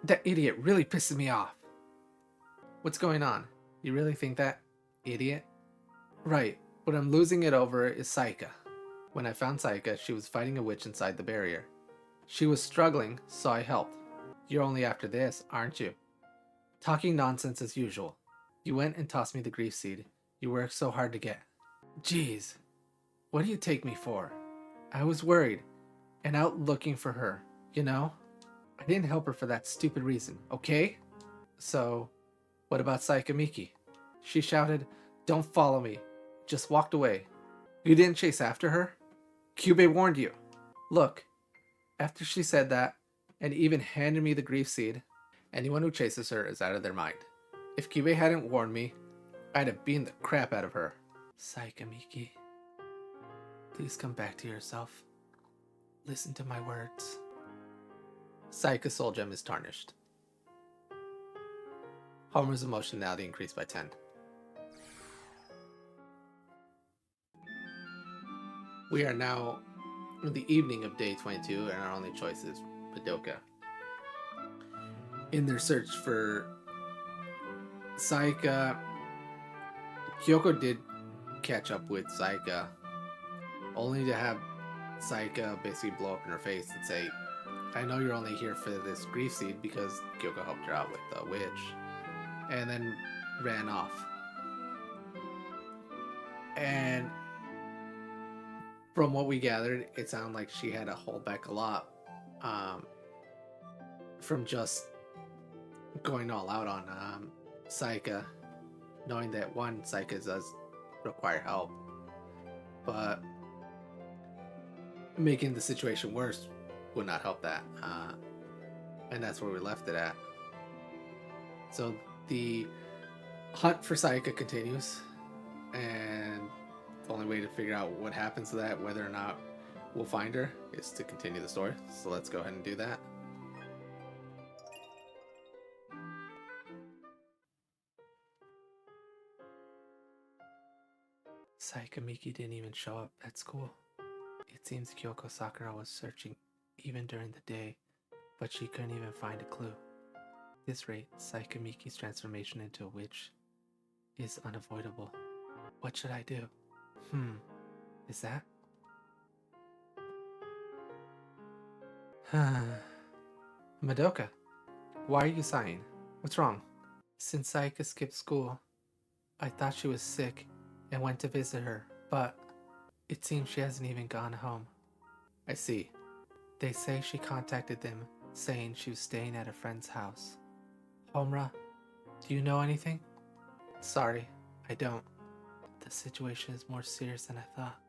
That idiot really pisses me off. What's going on? You really think that? Idiot? Right, what I'm losing it over is Sayaka. When I found Sayaka, she was fighting a witch inside the barrier. She was struggling, so I helped. You're only after this, aren't you? Talking nonsense as usual. You went and tossed me the grief seed you worked so hard to get. Jeez, what do you take me for? I was worried and out looking for her, I didn't help her for that stupid reason, okay? So, what about Sayaka Miki? She shouted, "Don't follow me." Just walked away. You didn't chase after her? Kyubey warned you. Look, after she said that, and even handed me the grief seed, anyone who chases her is out of their mind. If Kyubey hadn't warned me, I'd have beaten the crap out of her. Sayaka Miki, please come back to yourself. Listen to my words. Sayaka's soul gem is tarnished. Homura's emotionality increased by 10. We are now in the evening of day 22, and our only choice is Madoka. In their search for Sayaka, Kyoko did catch up with Sayaka, only to have Sayaka basically blow up in her face and say, I know you're only here for this grief seed because Kyoko helped her out with the witch, and then ran off. And from what we gathered, it sounded like she had to hold back a lot um, from just going all out on Sayaka, knowing that one, Sayaka does require help, but making the situation worse would not help that. And that's where we left it at. So the hunt for Sayaka continues, and the only way to figure out what happens to that, whether or not we'll find her, is to continue the story. So let's go ahead and do that. Sayaka Miki didn't even show up at school. It seems Kyoko Sakura was searching even during the day, but she couldn't even find a clue. At this rate, Sayaka Miki's transformation into a witch is unavoidable. What should I do? Is that? Madoka, why are you sighing? What's wrong? Since Sayaka skipped school, I thought she was sick and went to visit her, but it seems she hasn't even gone home. I see. They say she contacted them, saying she was staying at a friend's house. Homura, do you know anything? Sorry, I don't. The situation is more serious than I thought.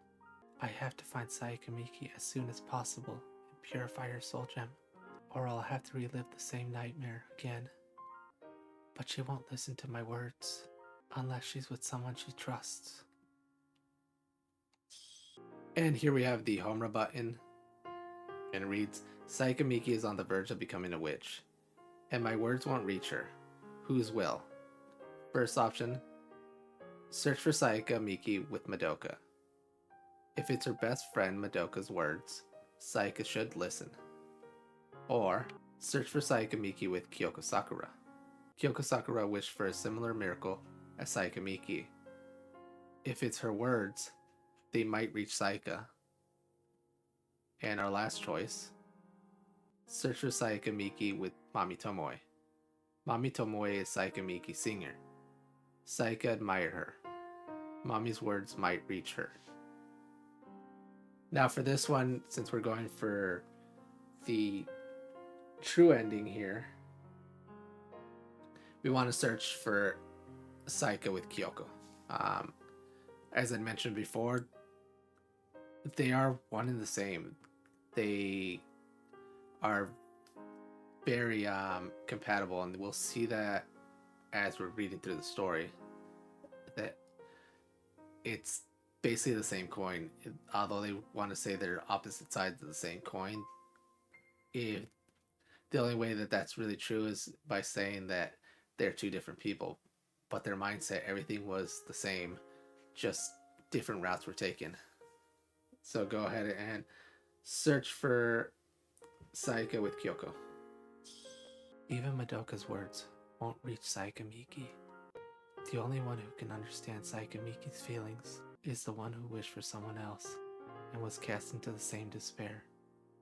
I have to find Sayaka Miki as soon as possible and purify her soul gem, or I'll have to relive the same nightmare again. But she won't listen to my words, unless she's with someone she trusts. And here we have the Homura button, and it reads, Sayaka Miki is on the verge of becoming a witch, and my words won't reach her. Whose will? First option, search for Sayaka Miki with Madoka. If it's her best friend Madoka's words, Sayaka should listen. Or, search for Sayaka Miki with Kyoko Sakura. Kyoko Sakura wished for a similar miracle as Sayaka Miki. If it's her words, they might reach Sayaka. And our last choice, search for Sayaka Miki with Mami Tomoe. Mami Tomoe is Sayaka Miki's singer. Sayaka admired her. Mami's words might reach her. Now for this one, since we're going for the true ending here, we want to search for Sayaka with Kyoko. As I mentioned before, they are one and the same. They are very compatible, and we'll see that as we're reading through the story, that it's basically the same coin. Although they want to say they're opposite sides of the same coin, if the only way that that's really true is by saying that they're two different people, but their mindset, everything was the same, just different routes were taken. So go ahead and search for Sayaka with Kyoko. Even Madoka's words won't reach Sayaka Miki. The only one who can understand Sayaka Miki's feelings is the one who wished for someone else and was cast into the same despair,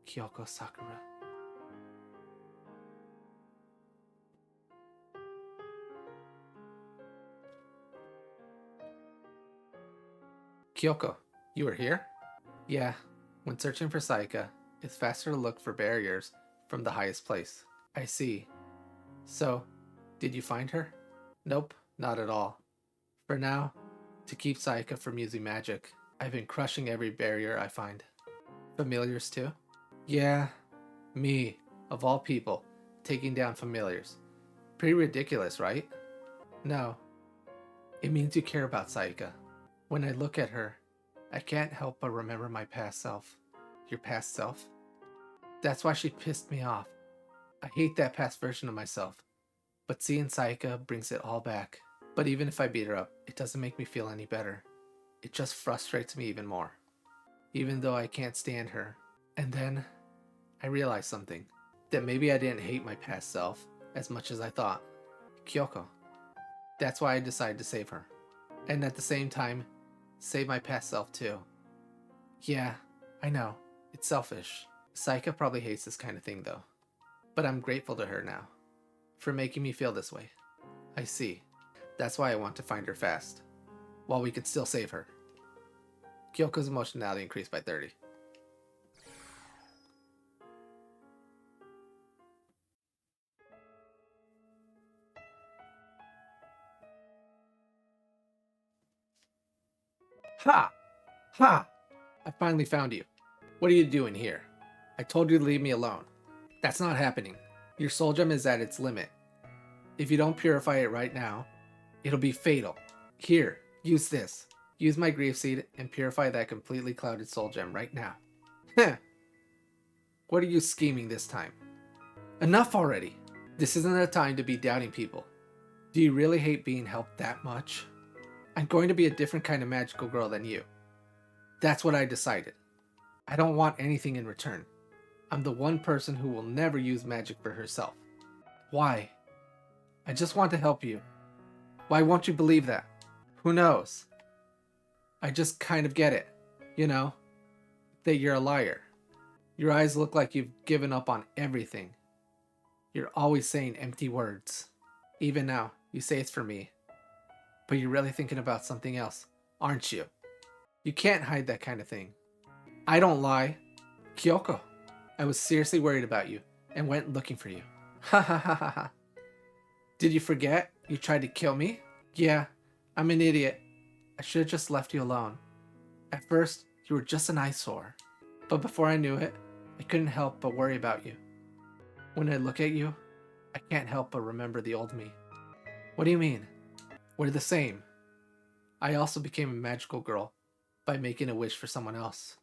Kyoko Sakura. Kyoko, you are here? Yeah, when searching for Sayaka, it's faster to look for barriers from the highest place. I see. So, did you find her? Nope, not at all. For now, to keep Sayaka from using magic, I've been crushing every barrier I find. Familiars too? Yeah, me, of all people, taking down familiars. Pretty ridiculous, right? No, it means you care about Sayaka. When I look at her, I can't help but remember my past self. Your past self? That's why she pissed me off. I hate that past version of myself. But seeing Sayaka brings it all back. But even if I beat her up, it doesn't make me feel any better. It just frustrates me even more. Even though I can't stand her. And then, I realized something. That maybe I didn't hate my past self as much as I thought. Kyoko. That's why I decided to save her. And at the same time, save my past self too. Yeah, I know. It's selfish. Sayaka probably hates this kind of thing though. But I'm grateful to her now. For making me feel this way. I see. That's why I want to find her fast. While we can still save her. Kyoko's emotionality increased by 30. Ha! Ha! I finally found you. What are you doing here? I told you to leave me alone. That's not happening. Your soul gem is at its limit. If you don't purify it right now, it'll be fatal. Here, use this. Use my grief seed and purify that completely clouded soul gem right now. Heh! What are you scheming this time? Enough already! This isn't a time to be doubting people. Do you really hate being helped that much? I'm going to be a different kind of magical girl than you. That's what I decided. I don't want anything in return. I'm the one person who will never use magic for herself. Why? I just want to help you. Why won't you believe that? Who knows? I just kind of get it. You know, that you're a liar. Your eyes look like you've given up on everything. You're always saying empty words. Even now, you say it's for me. But you're really thinking about something else, aren't you? You can't hide that kind of thing. I don't lie. Kyoko, I was seriously worried about you and went looking for you. Ha ha ha ha ha. Did you forget you tried to kill me? Yeah, I'm an idiot. I should have just left you alone. At first, you were just an eyesore. But before I knew it, I couldn't help but worry about you. When I look at you, I can't help but remember the old me. What do you mean? We're the same. I also became a magical girl by making a wish for someone else.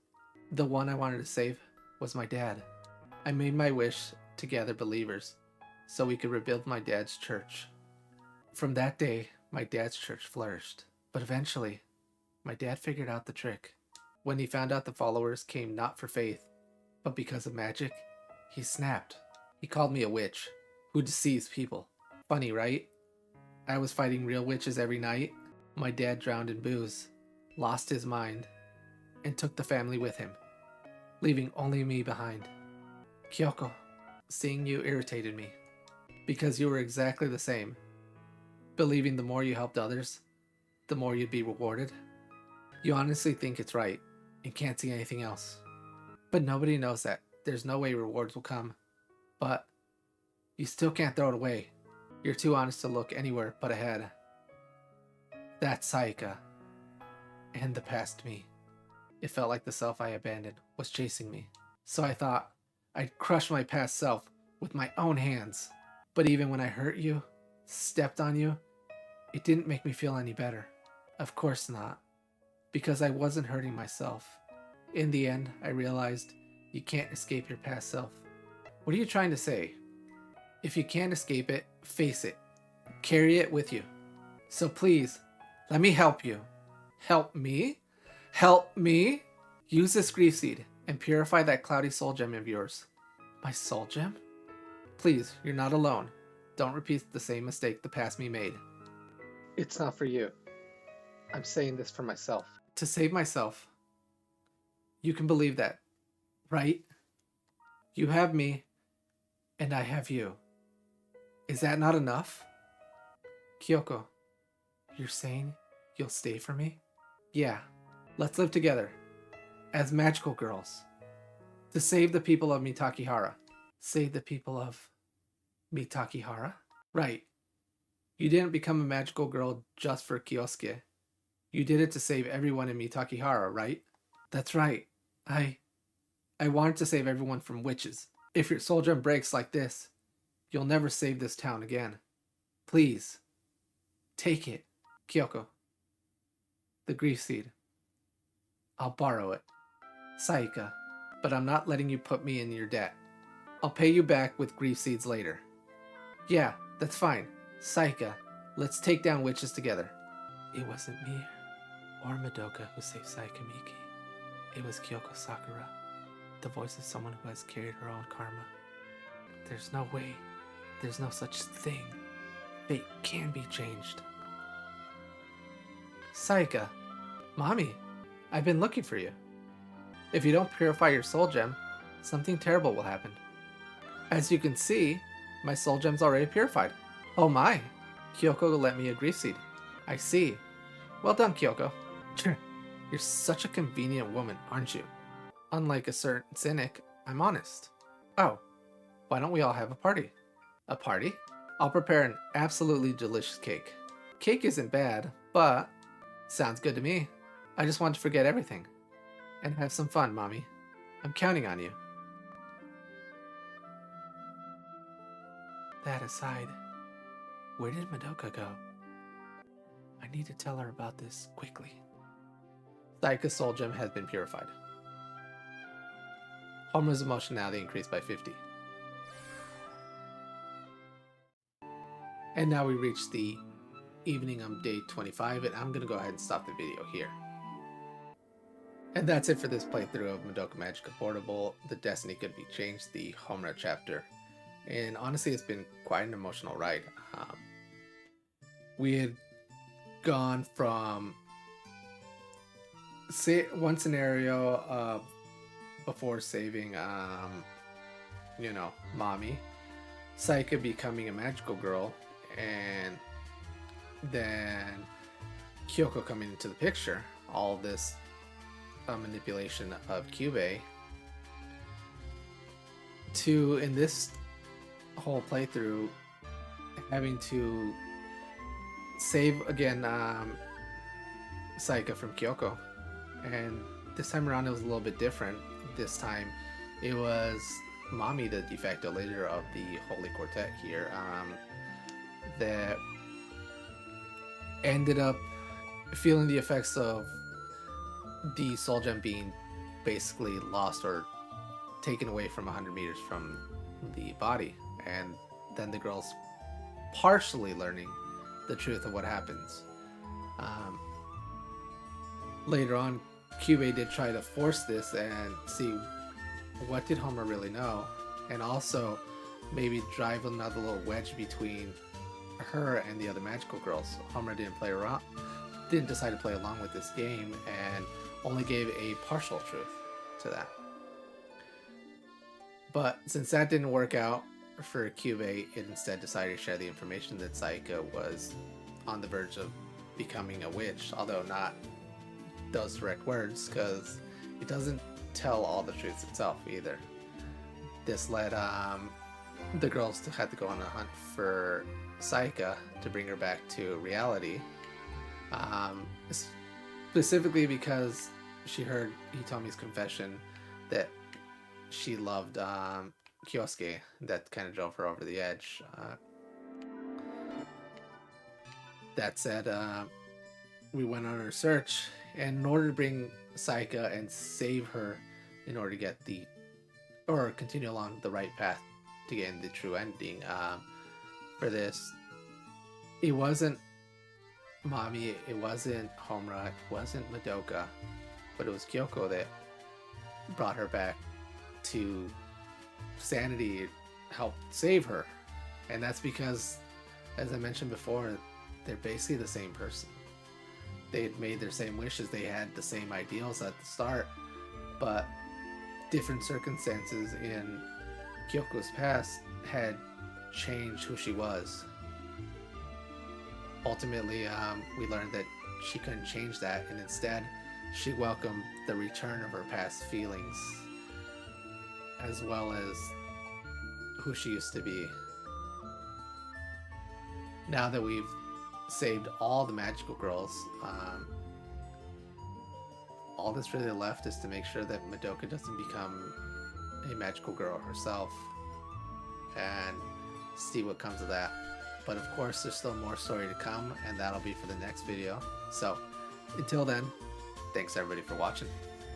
The one I wanted to save was my dad. I made my wish to gather believers so we could rebuild my dad's church. From that day, my dad's church flourished. But eventually, my dad figured out the trick. When he found out the followers came not for faith, but because of magic, he snapped. He called me a witch who deceives people. Funny, right? I was fighting real witches every night. My dad drowned in booze, lost his mind, and took the family with him, leaving only me behind. Kyoko, seeing you irritated me, because you were exactly the same, believing the more you helped others, the more you'd be rewarded. You honestly think it's right and can't see anything else. But nobody knows that there's no way rewards will come. But you still can't throw it away. You're too honest to look anywhere but ahead. That Sayaka and the past me. It felt like the self I abandoned was chasing me. So I thought I'd crush my past self with my own hands. But even when I hurt you, stepped on you, it didn't make me feel any better. Of course not. Because I wasn't hurting myself. In the end, I realized you can't escape your past self. What are you trying to say? If you can't escape it, face it. Carry it with you. So please, let me help you. Help me? Help me? Use this grief seed and purify that cloudy soul gem of yours. My soul gem? Please, you're not alone. Don't repeat the same mistake the past me made. It's not for you. I'm saying this for myself. To save myself. You can believe that, right? You have me, and I have you. Is that not enough? Kyoko, you're saying you'll stay for me? Yeah, let's live together. As magical girls. To save the people of Mitakihara. Save the people of Mitakihara? Right. You didn't become a magical girl just for Kyosuke. You did it to save everyone in Mitakihara, right? That's right. I wanted to save everyone from witches. If your soul gem breaks like this, you'll never save this town again. Please, take it. Kyoko. The grief seed. I'll borrow it. Sayaka, but I'm not letting you put me in your debt. I'll pay you back with grief seeds later. Yeah, that's fine. Sayaka, let's take down witches together. It wasn't me or Madoka who saved Sayaka Miki. It was Kyoko Sakura, the voice of someone who has carried her own karma. There's no way. There's no such thing. Fate can be changed. Sayaka, Mami, I've been looking for you. If you don't purify your soul gem, something terrible will happen. As you can see, my soul gem's already purified. Oh my, Kyoko lent me a grief seed. I see. Well done, Kyoko. You're such a convenient woman, aren't you? Unlike a certain cynic, I'm honest. Oh, why don't we all have a party? A party? I'll prepare an absolutely delicious cake. Cake isn't bad, but sounds good to me. I just want to forget everything and have some fun, Mommy. I'm counting on you. That aside, where did Madoka go? I need to tell her about this quickly. Sayaka's soul gem has been purified. Homura's emotionality increased by 50. And now we reach the evening of day 25, and I'm going to go ahead and stop the video here. And that's it for this playthrough of Madoka Magica Portable, The Destiny Could Be Changed, the Homura chapter. And honestly, it's been quite an emotional ride. We had gone from one scenario before saving, Mami, Sayaka becoming a magical girl, and then Kyoko coming into the picture. All this manipulation of Kyubey, to in this whole playthrough having to save again Sayaka from Kyoko, and this time around it was a little bit different. This time it was Mami, the de facto leader of the Holy Quartet here, that ended up feeling the effects of the soul gem being basically lost or taken away from 100 meters from the body, and then the girls partially learning the truth of what happens. Later on, Kyubey did try to force this and see what did Homura really know, and also maybe drive another little wedge between her and the other magical girls. Homura didn't decide to play along with this game and only gave a partial truth to that. But since that didn't work out for Kyubey, it instead decided to share the information that Sayaka was on the verge of becoming a witch, although not those direct words, because it doesn't tell all the truths itself either. This led the girls to have to go on a hunt for Sayaka to bring her back to reality, specifically because she heard Hitomi's confession that she loved Kyosuke. That kind of drove her over the edge. That said, we went on our search, and in order to bring Sayaka and save her, in order to get continue along the right path to getting the true ending, for this, it wasn't Mami, it wasn't Homura, it wasn't Madoka, but it was Kyoko that brought her back to sanity, helped save her. And that's because, as I mentioned before, they're basically the same person. They had made their same wishes, they had the same ideals at the start, but different circumstances in Kyoko's past had changed who she was. Ultimately, we learned that she couldn't change that, and instead she welcomed the return of her past feelings, as well as who she used to be. Now that we've saved all the magical girls, all that's really left is to make sure that Madoka doesn't become a magical girl herself, and see what comes of that. But of course, there's still more story to come, and that'll be for the next video. So until then, thanks everybody for watching.